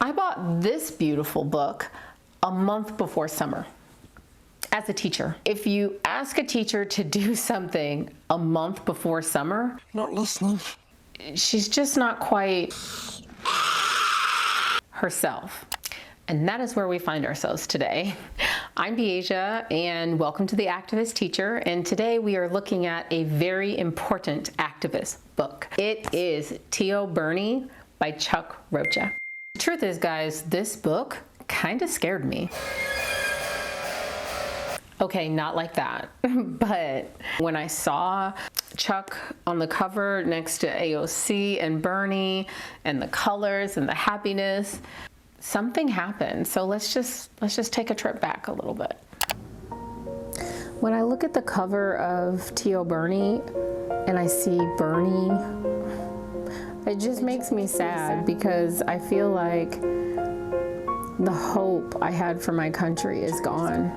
I bought this beautiful book a month before summer as a teacher. If you ask a teacher to do something a month before summer, not listening. She's just not quite herself. And that is where we find ourselves today. I'm Beasia, and welcome to The Activist Teacher. And today we are looking at a very important activist book. It is Tio Bernie by Chuck Rocha. The truth is, guys, this book kind of scared me. Okay, not like that, but when I saw Chuck on the cover next to AOC and Bernie and the colors and the happiness, something happened. So let's just take a trip back a little bit. When I look at the cover of Tio Bernie and I see Bernie, it just makes me sad because I feel like the hope I had for my country is gone.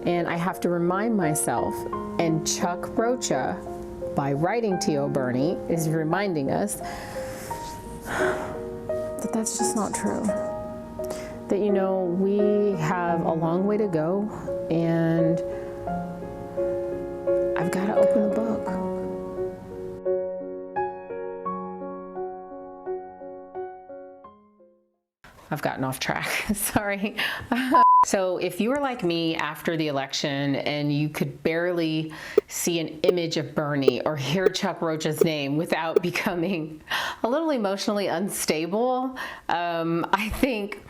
And I have to remind myself, and Chuck Rocha, by writing Tio Bernie, is reminding us that that's just not true. That, you know, we have a long way to go, and I've got to open the book. I've gotten off track, sorry. So if you were like me after the election and you could barely see an image of Bernie or hear Chuck Rocha's name without becoming a little emotionally unstable, I think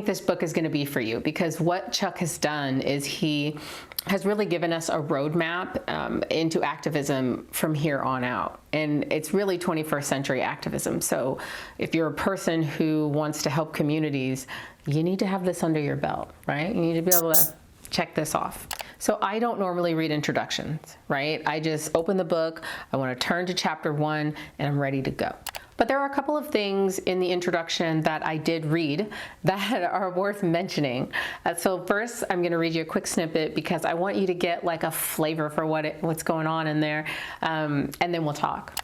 this book is going to be for you, because what Chuck has done is he has really given us a roadmap into activism from here on out. And it's really 21st century activism. So if you're a person who wants to help communities, you need to have this under your belt, right? You need to be able to check this off. So I don't normally read introductions, right? I just open the book, I want to turn to chapter 1, and I'm ready to go. But there are a couple of things in the introduction that I did read that are worth mentioning. So first, I'm going to read you a quick snippet because I want you to get like a flavor for what's going on in there, and then we'll talk.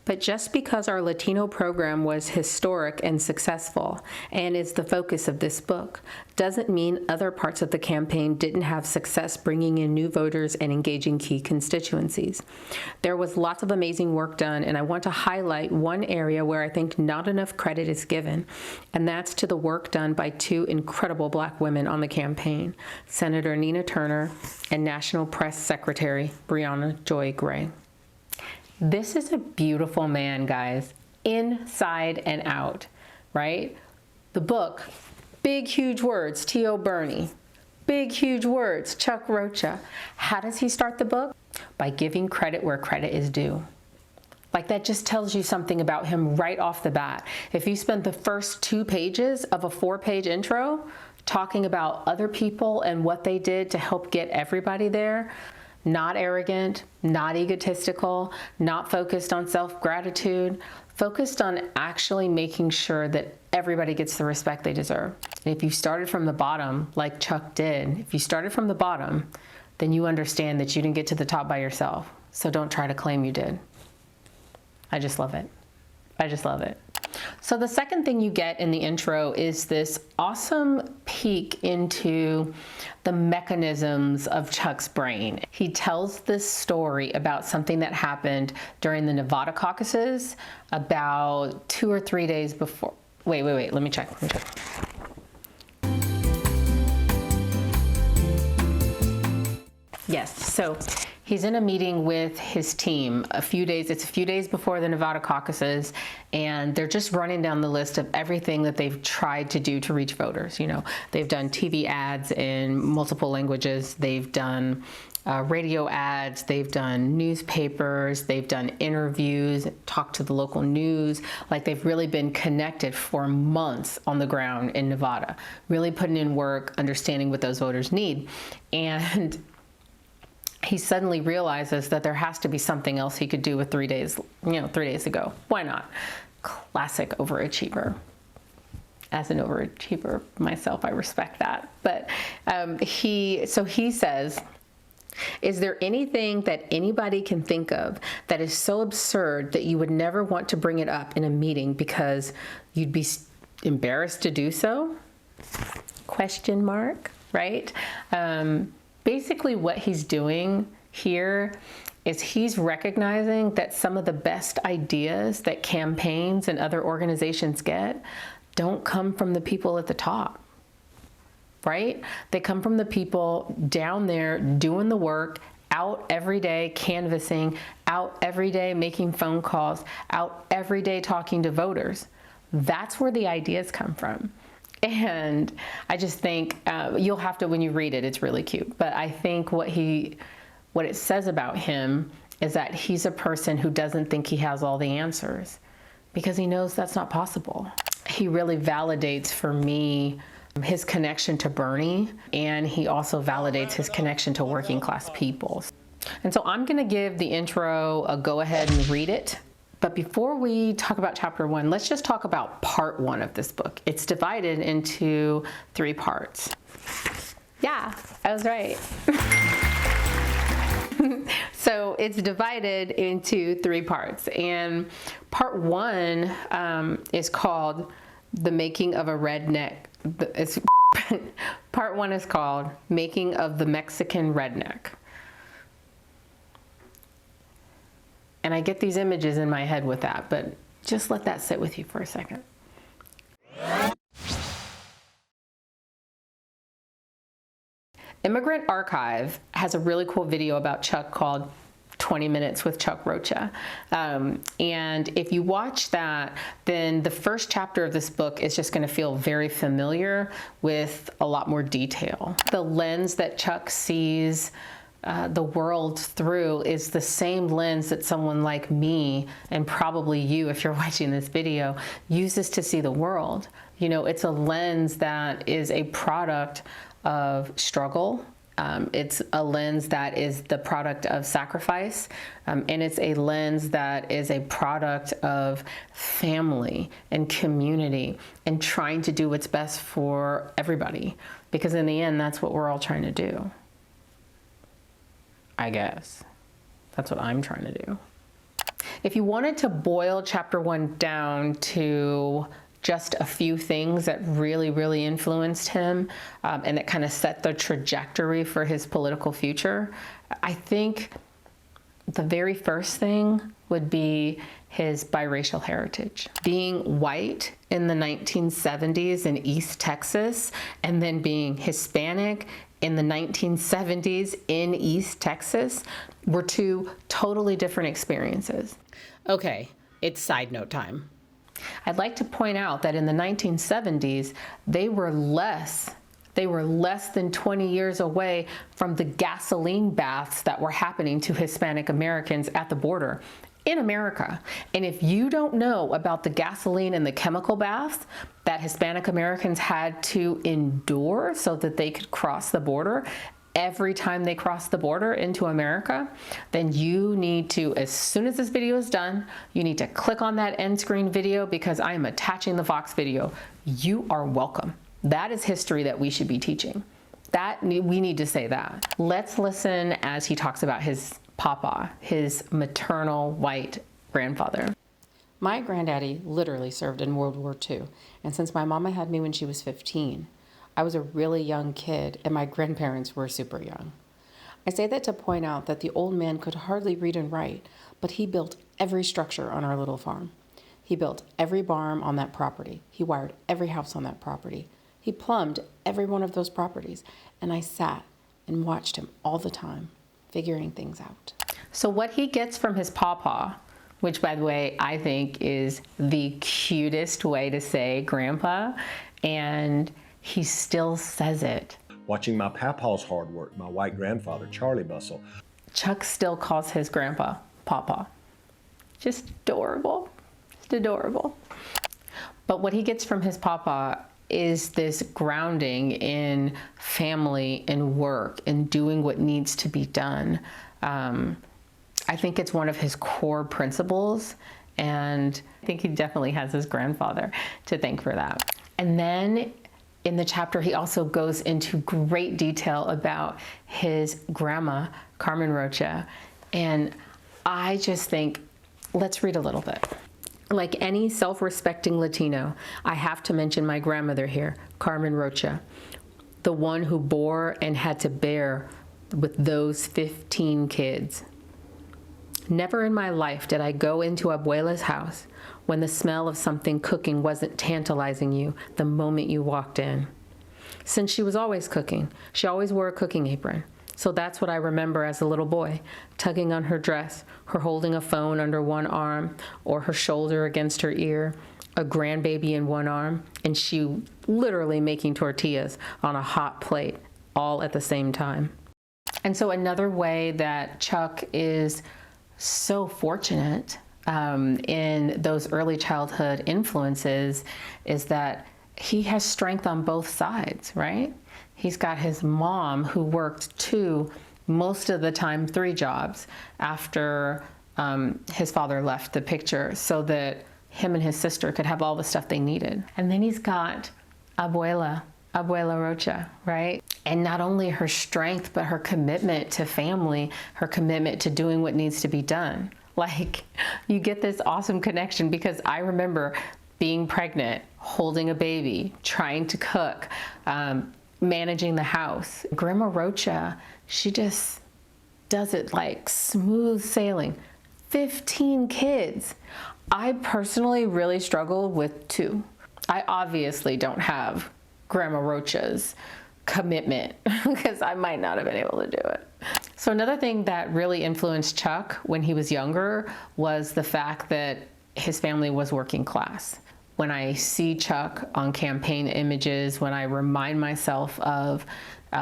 But just because our Latino program was historic and successful and is the focus of this book, doesn't mean other parts of the campaign didn't have success bringing in new voters and engaging key constituencies. There was lots of amazing work done, and I want to highlight one area where I think not enough credit is given, and that's to the work done by two incredible Black women on the campaign, Senator Nina Turner and National Press Secretary Brianna Joy Gray. This is a beautiful man, guys, inside and out, right? The book, big, huge words, Tio Bernie. Big, huge words, Chuck Rocha. How does he start the book? By giving credit where credit is due. Like, that just tells you something about him right off the bat. If you spend the first 2 pages of a 4-page intro talking about other people and what they did to help get everybody there, not arrogant, not egotistical, not focused on self-gratitude, focused on actually making sure that everybody gets the respect they deserve. And if you started from the bottom, like Chuck did, if you started from the bottom, then you understand that you didn't get to the top by yourself. So don't try to claim you did. I just love it. I just love it. So the second thing you get in the intro is this awesome peek into the mechanisms of Chuck's brain. He tells this story about something that happened during the Nevada caucuses about 2 or 3 days before. Wait, let me check. Yes, so he's in a meeting with his team it's a few days before the Nevada caucuses, and they're just running down the list of everything that they've tried to do to reach voters. You know, they've done TV ads in multiple languages, they've done radio ads, they've done newspapers, they've done interviews, talked to the local news. Like, they've really been connected for months on the ground in Nevada, really putting in work, understanding what those voters need. And he suddenly realizes that there has to be something else he could do with 3 days ago. Why not? Classic overachiever. As an overachiever myself, I respect that. But he says, is there anything that anybody can think of that is so absurd that you would never want to bring it up in a meeting because you'd be embarrassed to do so? Question mark, right? Basically what he's doing here is he's recognizing that some of the best ideas that campaigns and other organizations get don't come from the people at the top, right? They come from the people down there doing the work, out every day canvassing, out every day making phone calls, out every day talking to voters. That's where the ideas come from. And I just think you'll have to, when you read it, it's really cute. But I think what it says about him is that he's a person who doesn't think he has all the answers because he knows that's not possible. He really validates for me his connection to Bernie, and he also validates his connection to working class people. And so I'm gonna give the intro a go ahead and read it. But before we talk about chapter 1, let's just talk about part 1 of this book. It's divided into 3 parts. Yeah, I was right. So it's divided into 3 parts. And part 1 is called The Making of a Redneck. Part 1 is called Making of the Mexican Redneck. And I get these images in my head with that, but just let that sit with you for a second. Immigrant Archive has a really cool video about Chuck called 20 Minutes with Chuck Rocha. And if you watch that, then the first chapter of this book is just going to feel very familiar with a lot more detail. The lens that Chuck sees the world through is the same lens that someone like me, and probably you if you're watching this video, uses to see the world. You know, it's a lens that is a product of struggle. It's a lens that is the product of sacrifice, and it's a lens that is a product of family and community and trying to do what's best for everybody, because in the end, that's what we're all trying to do. I guess. That's what I'm trying to do. If you wanted to boil chapter 1 down to just a few things that really, really influenced him and that kind of set the trajectory for his political future, I think the very first thing would be his biracial heritage. Being white in the 1970s in East Texas, and then being Hispanic in the 1970s in East Texas were 2 totally different experiences. Okay, it's side note time. I'd like to point out that in the 1970s, they were less than 20 years away from the gasoline baths that were happening to Hispanic Americans at the border in America. And if you don't know about the gasoline and the chemical baths that Hispanic Americans had to endure so that they could cross the border every time they crossed the border into America, then you need to, as soon as this video is done, you need to click on that end screen video because I am attaching the Vox video. You are welcome. That is history that we should be teaching. We need to say that. Let's listen as he talks about his papa, his maternal white grandfather. My granddaddy literally served in World War II, and since my mama had me when she was 15, I was a really young kid and my grandparents were super young. I say that to point out that the old man could hardly read and write, but he built every structure on our little farm. He built every barn on that property. He wired every house on that property. He plumbed every one of those properties, and I sat and watched him all the time, figuring things out. So what he gets from his pawpaw, which by the way, I think is the cutest way to say grandpa, and he still says it. Watching my papaw's hard work, my white grandfather, Charlie Bustle. Chuck still calls his grandpa pawpaw. Just adorable, just adorable. But what he gets from his pawpaw is this grounding in family and work and doing what needs to be done. I think it's one of his core principles, and I think he definitely has his grandfather to thank for that. And then in the chapter, he also goes into great detail about his grandma, Carmen Rocha, and I just think, let's read a little bit. Like any self-respecting Latino, I have to mention my grandmother here, Carmen Rocha, the one who bore and had to bear with those 15 kids. Never in my life did I go into Abuela's house when the smell of something cooking wasn't tantalizing you the moment you walked in. Since she was always cooking, she always wore a cooking apron. So that's what I remember as a little boy, tugging on her dress, her holding a phone under one arm or her shoulder against her ear, a grandbaby in one arm, and she literally making tortillas on a hot plate, all at the same time. And so another way that Chuck is so fortunate in those early childhood influences is that he has strength on both sides, right? He's got his mom who worked 2, most of the time 3 jobs after his father left the picture so that him and his sister could have all the stuff they needed. And then he's got Abuela Rocha, right? And not only her strength, but her commitment to family, her commitment to doing what needs to be done. Like, you get this awesome connection because I remember being pregnant, holding a baby, trying to cook, managing the house. Grandma Rocha, she just does it like smooth sailing. 15 kids. I personally really struggle with 2. I obviously don't have Grandma Rocha's commitment because I might not have been able to do it. So another thing that really influenced Chuck when he was younger was the fact that his family was working class. When I see Chuck on campaign images, when I remind myself of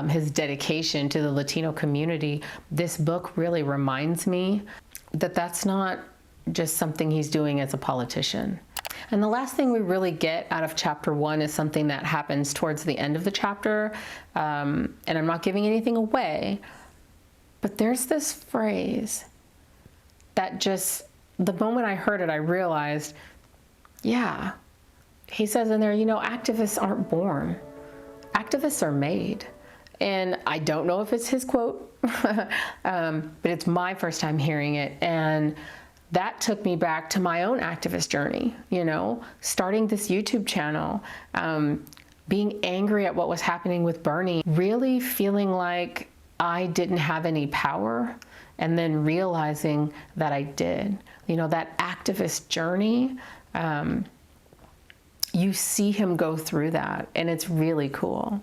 his dedication to the Latino community, this book really reminds me that that's not just something he's doing as a politician. And the last thing we really get out of chapter 1 is something that happens towards the end of the chapter. And I'm not giving anything away, but there's this phrase that just, the moment I heard it, I realized, yeah, he says in there, you know, activists aren't born. Activists are made. And I don't know if it's his quote, but it's my first time hearing it. And that took me back to my own activist journey, you know, starting this YouTube channel, being angry at what was happening with Bernie, really feeling like I didn't have any power, and then realizing that I did. You know, that activist journey, you see him go through that, and it's really cool.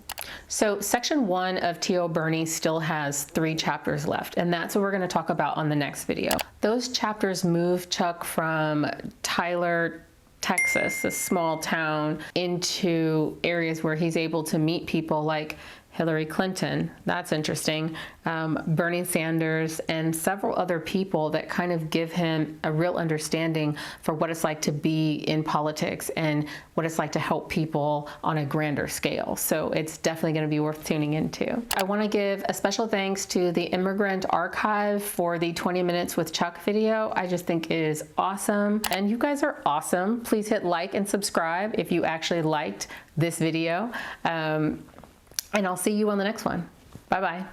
So section 1 of Tio Bernie still has 3 chapters left, and that's what we're going to talk about on the next video. Those chapters move Chuck from Tyler, Texas, a small town, into areas where he's able to meet people like Hillary Clinton, that's interesting, Bernie Sanders, and several other people that kind of give him a real understanding for what it's like to be in politics and what it's like to help people on a grander scale. So it's definitely going to be worth tuning into. I want to give a special thanks to the Immigrant Archive for the 20 Minutes with Chuck video. I just think it is awesome, and you guys are awesome. Please hit like and subscribe if you actually liked this video. And I'll see you on the next one. Bye-bye.